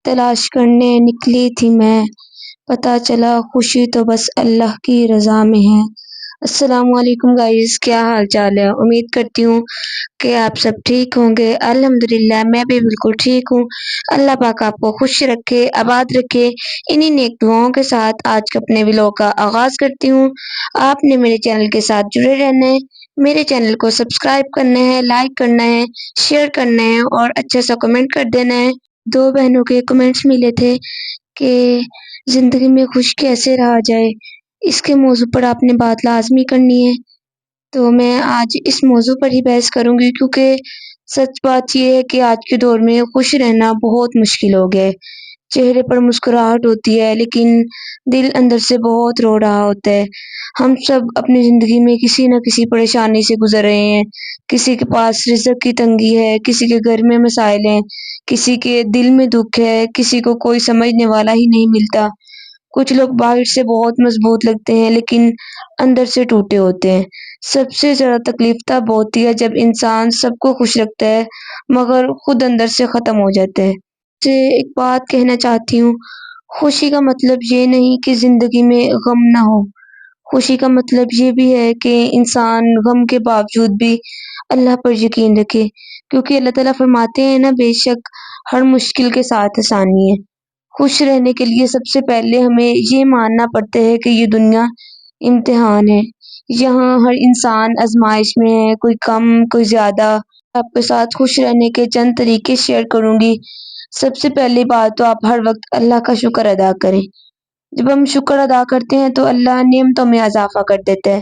تلاش کرنے نکلی تھی میں، پتہ چلا خوشی تو بس اللہ کی رضا میں ہے۔ السلام علیکم گائز، کیا حال چال ہے؟ امید کرتی ہوں کہ آپ سب ٹھیک ہوں گے۔ الحمدللہ میں بھی بالکل ٹھیک ہوں۔ اللہ پاک آپ کو خوش رکھے، آباد رکھے۔ انہی نیک دعاؤں کے ساتھ آج کے اپنے ولاگ کا آغاز کرتی ہوں۔ آپ نے میرے چینل کے ساتھ جڑے رہنا ہے، میرے چینل کو سبسکرائب کرنا ہے، لائک کرنا ہے، شیئر کرنا ہے اور اچھا سا کمنٹ کر دینا ہے۔ دو بہنوں کے کمنٹس ملے تھے کہ زندگی میں خوش کیسے رہا جائے، اس کے موضوع پر آپ نے بات لازمی کرنی ہے۔ تو میں آج اس موضوع پر ہی بحث کروں گی، کیونکہ سچ بات یہ ہے کہ آج کے دور میں خوش رہنا بہت مشکل ہو گیا ہے۔ چہرے پر مسکراہٹ ہوتی ہے لیکن دل اندر سے بہت رو رہا ہوتا ہے۔ ہم سب اپنی زندگی میں کسی نہ کسی پریشانی سے گزر رہے ہیں۔ کسی کے پاس رزق کی تنگی ہے، کسی کے گھر میں مسائل ہیں، کسی کے دل میں دکھ ہے، کسی کو کوئی سمجھنے والا ہی نہیں ملتا۔ کچھ لوگ باہر سے بہت مضبوط لگتے ہیں لیکن اندر سے ٹوٹے ہوتے ہیں۔ سب سے زیادہ تکلیف تب ہوتی ہے جب انسان سب کو خوش رکھتا ہے مگر خود اندر سے ختم ہو جاتا ہے۔ سے ایک بات کہنا چاہتی ہوں، خوشی کا مطلب یہ نہیں کہ زندگی میں غم نہ ہو۔ خوشی کا مطلب یہ بھی ہے کہ انسان غم کے باوجود بھی اللہ پر یقین رکھے، کیونکہ اللہ تعالیٰ فرماتے ہیں نا، بے شک ہر مشکل کے ساتھ آسانی ہے۔ خوش رہنے کے لیے سب سے پہلے ہمیں یہ ماننا پڑتا ہے کہ یہ دنیا امتحان ہے، یہاں ہر انسان آزمائش میں ہے، کوئی کم کوئی زیادہ۔ آپ کے ساتھ خوش رہنے کے چند طریقے شیئر کروں گی۔ سب سے پہلی بات تو آپ ہر وقت اللہ کا شکر ادا کریں۔ جب ہم شکر ادا کرتے ہیں تو اللہ نعمتوں میں اضافہ کر دیتا ہے۔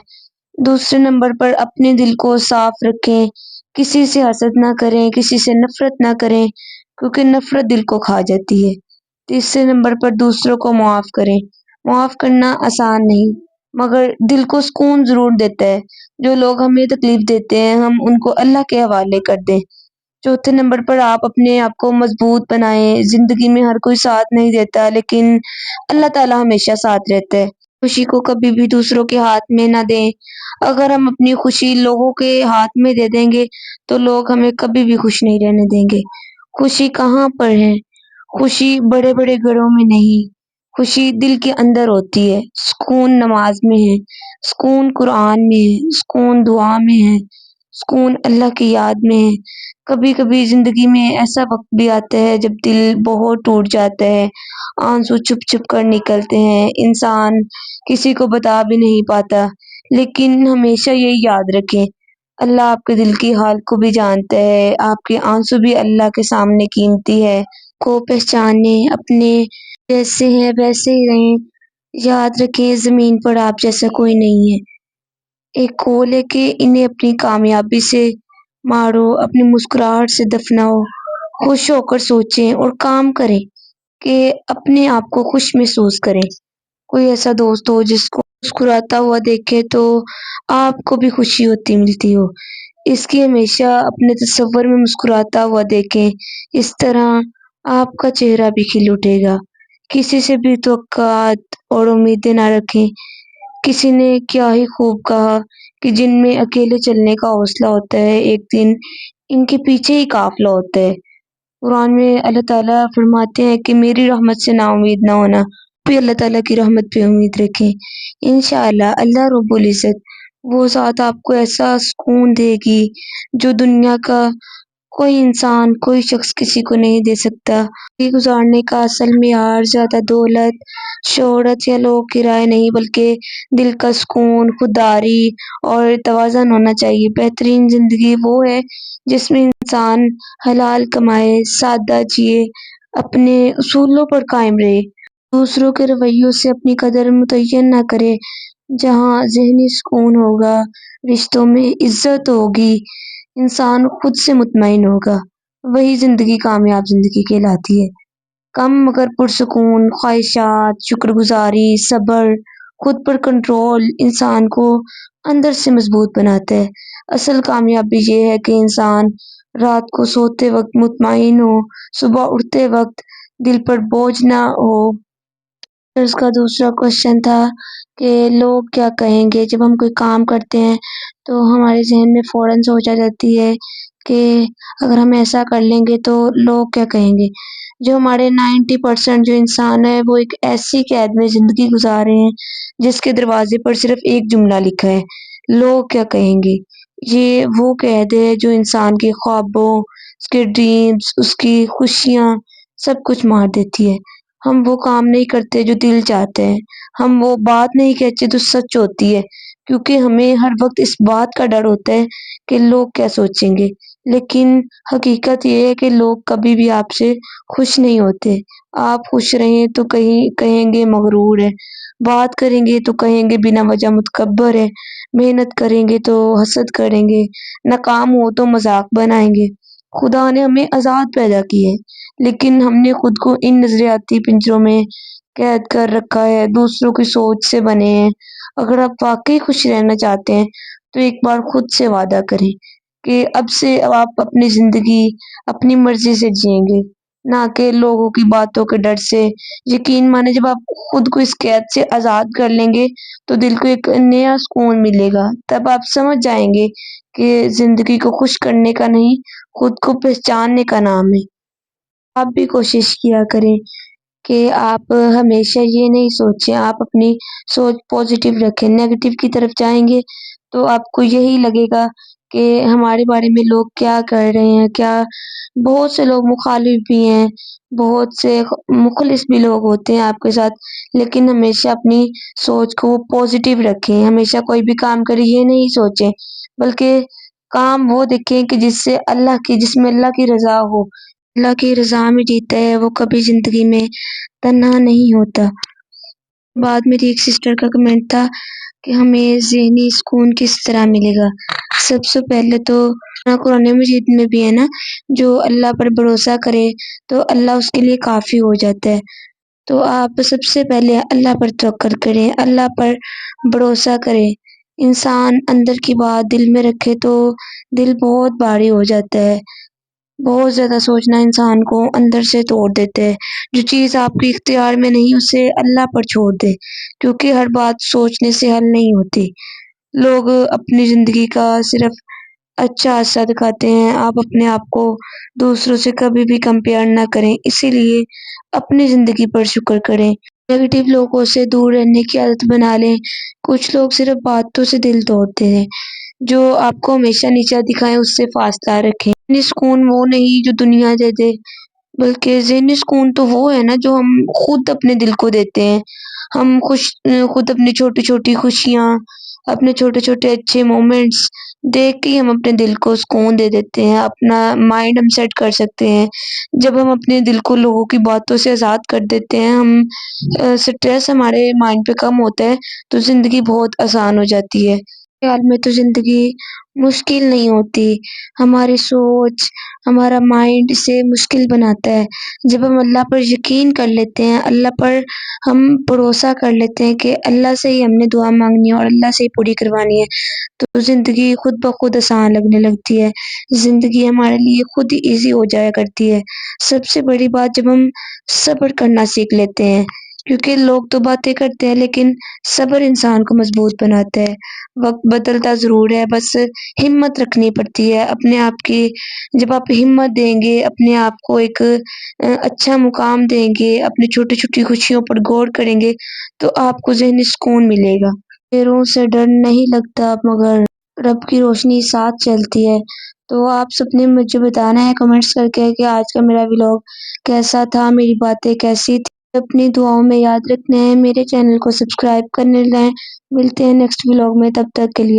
دوسرے نمبر پر اپنے دل کو صاف رکھیں، کسی سے حسد نہ کریں، کسی سے نفرت نہ کریں، کیونکہ نفرت دل کو کھا جاتی ہے۔ تیسرے نمبر پر دوسروں کو معاف کریں۔ معاف کرنا آسان نہیں مگر دل کو سکون ضرور دیتا ہے۔ جو لوگ ہمیں تکلیف دیتے ہیں ہم ان کو اللہ کے حوالے کر دیں۔ چوتھے نمبر پر آپ اپنے آپ کو مضبوط بنائیں۔ زندگی میں ہر کوئی ساتھ نہیں دیتا لیکن اللہ تعالیٰ ہمیشہ ساتھ رہتا ہے۔ خوشی کو کبھی بھی دوسروں کے ہاتھ میں نہ دیں۔ اگر ہم اپنی خوشی لوگوں کے ہاتھ میں دے دیں گے تو لوگ ہمیں کبھی بھی خوش نہیں رہنے دیں گے۔ خوشی کہاں پر ہے؟ خوشی بڑے بڑے گھروں میں نہیں، خوشی دل کے اندر ہوتی ہے۔ سکون نماز میں ہے، سکون قرآن میں ہے، سکون دعا میں ہے، سکون اللہ کی یاد میں ہے۔ کبھی کبھی زندگی میں ایسا وقت بھی آتا ہے جب دل بہت ٹوٹ جاتا ہے، آنسو چھپ چھپ کر نکلتے ہیں، انسان کسی کو بتا بھی نہیں پاتا، لیکن ہمیشہ یہ یاد رکھیں اللہ آپ کے دل کی حال کو بھی جانتا ہے، آپ کے آنسو بھی اللہ کے سامنے قیمتی ہے۔ کو پہچانیں، اپنے جیسے ہیں ویسے ہی رہیں۔ یاد رکھیں زمین پر آپ جیسا کوئی نہیں ہے۔ ایک قول ہے کہ انہیں اپنی کامیابی سے مارو، اپنی مسکراہٹ سے دفناؤ۔ خوش ہو کر سوچیں اور کام کریں کہ اپنے آپ کو خوش محسوس کریں۔ کوئی ایسا دوست ہو جس کو مسکراتا ہوا دیکھے تو آپ کو بھی خوشی ہوتی ملتی ہو، اس کی ہمیشہ اپنے تصور میں مسکراتا ہوا دیکھیں، اس طرح آپ کا چہرہ بھی کھل اٹھے گا۔ کسی سے بھی توقعات اور امیدیں نہ رکھیں۔ کسی نے کیا ہی خوب کہا کہ جن میں اکیلے چلنے کا حوصلہ ہوتا ہے ایک دن ان کے پیچھے ہی قافلہ ہوتا ہے۔ قرآن میں اللہ تعالیٰ فرماتے ہیں کہ میری رحمت سے نا امید نہ ہونا، بھی اللہ تعالیٰ کی رحمت پہ امید رکھیں۔ انشاءاللہ اللہ رب العزت وہ ذات آپ کو ایسا سکون دے گی جو دنیا کا کوئی انسان کوئی شخص کسی کو نہیں دے سکتا۔ زندگی گزارنے کا اصل معیار زیادہ دولت، شہرت یا لوگ کی رائے نہیں بلکہ دل کا سکون، خودداری اور توازن ہونا چاہیے۔ بہترین زندگی وہ ہے جس میں انسان حلال کمائے، سادہ جیے، اپنے اصولوں پر قائم رہے، دوسروں کے رویوں سے اپنی قدر متعین نہ کرے۔ جہاں ذہنی سکون ہوگا، رشتوں میں عزت ہوگی، انسان خود سے مطمئن ہوگا، وہی زندگی کامیاب زندگی کہلاتی ہے۔ کم مگر پرسکون خواہشات، شکر گزاری، صبر، خود پر کنٹرول انسان کو اندر سے مضبوط بناتا ہے۔ اصل کامیابی یہ ہے کہ انسان رات کو سوتے وقت مطمئن ہو، صبح اٹھتے وقت دل پر بوجھ نہ ہو۔ اس کا دوسرا کوشچن تھا کہ لوگ کیا کہیں گے۔ جب ہم کوئی کام کرتے ہیں تو ہمارے ذہن میں فوراً سوچ آ جاتی ہے کہ اگر ہم ایسا کر لیں گے تو لوگ کیا کہیں گے۔ جو ہمارے 90% جو انسان ہے وہ ایک ایسی قید میں زندگی گزار رہے ہیں جس کے دروازے پر صرف ایک جملہ لکھا ہے: لوگ کیا کہیں گے۔ یہ وہ قید ہے جو انسان کے خوابوں، اس کے ڈریمز، اس کی خوشیاں سب کچھ مار دیتی ہے۔ ہم وہ کام نہیں کرتے جو دل چاہتے ہیں، ہم وہ بات نہیں کہتے جو سچ ہوتی ہے، کیونکہ ہمیں ہر وقت اس بات کا ڈر ہوتا ہے کہ لوگ کیا سوچیں گے۔ لیکن حقیقت یہ ہے کہ لوگ کبھی بھی آپ سے خوش نہیں ہوتے۔ آپ خوش رہیں تو کہیں گے مغرور ہے، بات کریں گے تو کہیں گے بنا وجہ متکبر ہے، محنت کریں گے تو حسد کریں گے، ناکام ہو تو مذاق بنائیں گے۔ خدا نے ہمیں آزاد پیدا کی ہے، لیکن ہم نے خود کو ان نظریاتی پنجروں میں قید کر رکھا ہے، دوسروں کی سوچ سے بنے ہیں۔ اگر آپ واقعی خوش رہنا چاہتے ہیں تو ایک بار خود سے وعدہ کریں کہ اب سے آپ اپنی زندگی اپنی مرضی سے جئیں گے، نہ کہ لوگوں کی باتوں کے ڈر سے۔ یقین مانے جب آپ خود کو اس قید سے آزاد کر لیں گے تو دل کو ایک نیا سکون ملے گا۔ تب آپ سمجھ جائیں گے کہ زندگی کو خوش کرنے کا نہیں، خود کو پہچاننے کا نام ہے۔ آپ بھی کوشش کیا کریں کہ آپ ہمیشہ یہ نہیں سوچیں، آپ اپنی سوچ پازیٹیو رکھیں۔ نیگیٹو کی طرف جائیں گے تو آپ کو یہی لگے گا کہ ہمارے بارے میں لوگ کیا کر رہے ہیں، کیا۔ بہت سے لوگ مخالف بھی ہیں، بہت سے مخلص بھی لوگ ہوتے ہیں آپ کے ساتھ، لیکن ہمیشہ اپنی سوچ کو پازیٹیو رکھیں۔ ہمیشہ کوئی بھی کام کرے یہ نہیں سوچیں، بلکہ کام وہ دیکھیں کہ جس میں اللہ کی رضا ہو۔ اللہ کی رضا میں جیتا ہے وہ کبھی زندگی میں تنہا نہیں ہوتا۔ بعد میری ایک سسٹر کا کمنٹ تھا کہ ہمیں ذہنی سکون کس طرح ملے گا۔ سب سے پہلے تو قرآن مجید میں بھی ہے نا، جو اللہ پر بھروسہ کرے تو اللہ اس کے لیے کافی ہو جاتا ہے۔ تو آپ سب سے پہلے اللہ پر توکل کریں، اللہ پر بھروسہ کریں۔ انسان اندر کی بات دل میں رکھے تو دل بہت بھاری ہو جاتا ہے۔ بہت زیادہ سوچنا انسان کو اندر سے توڑ دیتے ہے۔ جو چیز آپ کے اختیار میں نہیں اسے اللہ پر چھوڑ دے، کیونکہ ہر بات سوچنے سے حل نہیں ہوتی۔ لوگ اپنی زندگی کا صرف اچھا حصہ دکھاتے ہیں۔ آپ اپنے آپ کو دوسروں سے کبھی بھی کمپیئر نہ کریں، اسی لیے اپنی زندگی پر شکر کریں۔ نیگیٹو لوگوں سے دور رہنے کی عادت بنا لیں۔ کچھ لوگ صرف باتوں سے دل توڑتے ہیں، جو آپ کو ہمیشہ نیچا دکھائیں اس سے فاصلہ رکھیں۔ ذہنی سکون وہ نہیں جو دنیا دے دے، بلکہ ذہنی سکون تو وہ ہے نا جو ہم خود اپنے دل کو دیتے ہیں۔ ہم خود اپنی چھوٹی چھوٹی خوشیاں، اپنے چھوٹے چھوٹے اچھے مومنٹس دیکھ کے ہم اپنے دل کو سکون دے دیتے ہیں، اپنا مائنڈ ہم سیٹ کر سکتے ہیں۔ جب ہم اپنے دل کو لوگوں کی باتوں سے آزاد کر دیتے ہیں، ہم سٹریس ہمارے مائنڈ پہ کم ہوتا ہے تو زندگی بہت آسان ہو جاتی ہے۔ خیال میں تو زندگی مشکل نہیں ہوتی، ہماری سوچ، ہمارا مائنڈ اسے مشکل بناتا ہے۔ جب ہم اللہ پر یقین کر لیتے ہیں، اللہ پر ہم بھروسہ کر لیتے ہیں کہ اللہ سے ہی ہم نے دعا مانگنی ہے اور اللہ سے ہی پوری کروانی ہے، تو زندگی خود بخود آسان لگنے لگتی ہے۔ زندگی ہمارے لیے خود ہی ایزی ہو جایا کرتی ہے۔ سب سے بڑی بات جب ہم صبر کرنا سیکھ لیتے ہیں، کیونکہ لوگ تو باتیں کرتے ہیں لیکن صبر انسان کو مضبوط بناتا ہے۔ وقت بدلتا ضرور ہے، بس ہمت رکھنی پڑتی ہے اپنے آپ کی۔ جب آپ ہمت دیں گے، اپنے آپ کو ایک اچھا مقام دیں گے، اپنی چھوٹی چھوٹی خوشیوں پر غور کریں گے تو آپ کو ذہنی سکون ملے گا۔ پیروں سے ڈر نہیں لگتا مگر رب کی روشنی ساتھ چلتی ہے۔ تو آپ سب نے مجھے بتانا ہے کمنٹس کر کے کہ آج کا میرا ولاگ کیسا تھا، میری باتیں کیسی تھی۔ اپنی دعاؤں میں یاد رکھنا ہے، میرے چینل کو سبسکرائب کرنے لائیں۔ ملتے ہیں نیکسٹ ولاگ میں، تب تک کے لیے